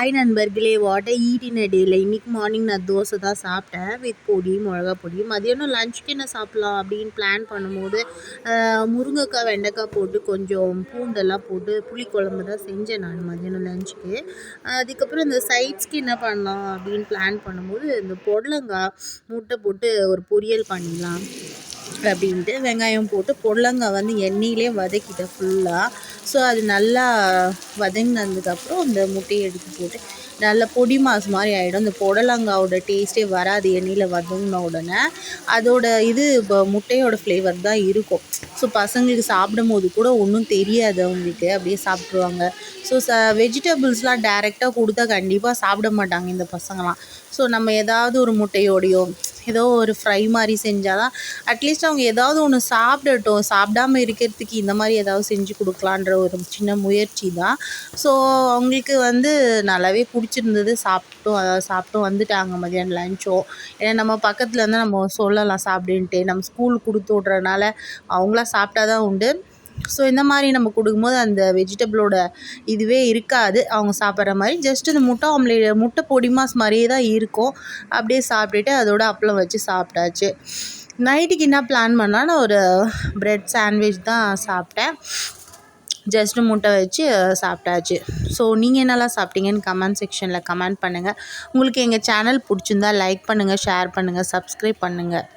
Hi நண்பர்களே, what I eat இன் அ டேல. இன்றைக்கி மார்னிங் நான் தோசை தான் சாப்பிட்டேன் வித் பொடி, மிளகா பொடி. மதியானம் லஞ்சுக்கு என்ன சாப்பிட்லாம் அப்படின்னு பிளான் பண்ணும்போது முருங்கைக்காய், வெண்டைக்காய் போட்டு கொஞ்சம் பூண்டெல்லாம் போட்டு புளிக்குழம்பு தான் செஞ்சேன் நான் மதியானம் லஞ்சுக்கு. அதுக்கப்புறம் இந்த சைட்ஸ்க்கு என்ன பண்ணலாம் அப்படின்னு பிளான் பண்ணும்போது இந்த பொடலங்காய், முட்டை போட்டு ஒரு பொரியல் பண்ணிடலாம் அப்படின்ட்டு வெங்காயம் போட்டு பொடலங்காய் வந்து எண்ணெயிலே வதக்கிட்டேன் ஃபுல்லாக. ஸோ அது நல்லா வதங்கினதுக்கப்புறம் இந்த முட்டையை எடுத்து போட்டு நல்லா பொடி மாஸ் மாதிரி ஆகிடும். இந்த புடலங்காவோட டேஸ்ட்டே வராது எண்ணெயில் வதங்கின உடனே. அதோட இது இப்போ முட்டையோட ஃப்ளேவர் தான் இருக்கும். ஸோ பசங்களுக்கு சாப்பிடும் போது கூட ஒன்றும் தெரியாது, அவங்களுக்கு அப்படியே சாப்பிட்ருவாங்க. ஸோ வெஜிடபிள்ஸ்லாம் டைரெக்டாக கொடுத்தா கண்டிப்பாக சாப்பிட மாட்டாங்க இந்த பசங்களாம். ஸோ நம்ம ஏதாவது ஒரு முட்டையோடையோ ஏதோ ஒரு ஃப்ரை மாதிரி செஞ்சால் தான் அட்லீஸ்ட் அவங்க ஏதாவது ஒன்று சாப்பிடட்டும். சாப்பிடாம இருக்கிறதுக்கு இந்த மாதிரி ஏதாவது செஞ்சு கொடுக்கலான்ற ஒரு சின்ன முயற்சி தான். ஸோ அவங்களுக்கு வந்து நல்லாவே பிடிச்சிருந்தது. சாப்பிட்டும் வந்துட்டாங்க மதியானம் லஞ்சோ. ஏன்னா நம்ம பக்கத்தில் இருந்தால் நம்ம சொல்லலாம் சாப்பிடுன்ட்டு. நம்ம ஸ்கூலுக்கு கொடுத்து விட்றதுனால அவங்களா சாப்பிட்டா தான் உண்டு. ஸோ இந்த மாதிரி நம்ம கொடுக்கும்போது அந்த வெஜிடபிளோட இதுவே இருக்காது அவங்க சாப்பிட்ற மாதிரி. ஜஸ்ட் இந்த முட்டை பொடி மாஸ் மாதிரியே தான் இருக்கும். அப்படியே சாப்பிட்டுட்டு அதோட அப்பளம் வச்சு சாப்பிட்டாச்சு. நைட்டுக்கு என்ன பிளான் பண்ணால் ஒரு ப்ரெட் சாண்ட்விச் தான் சாப்பிட்டேன். ஜஸ்ட்டு முட்டை வச்சு சாப்பிட்டாச்சு. ஸோ நீங்கள் என்னெல்லாம் சாப்பிட்டீங்கன்னு கமெண்ட் செக்ஷனில் கமெண்ட் பண்ணுங்கள். உங்களுக்கு எங்கள் சேனல் பிடிச்சிருந்தா லைக் பண்ணுங்கள், ஷேர் பண்ணுங்கள், சப்ஸ்கிரைப் பண்ணுங்கள்.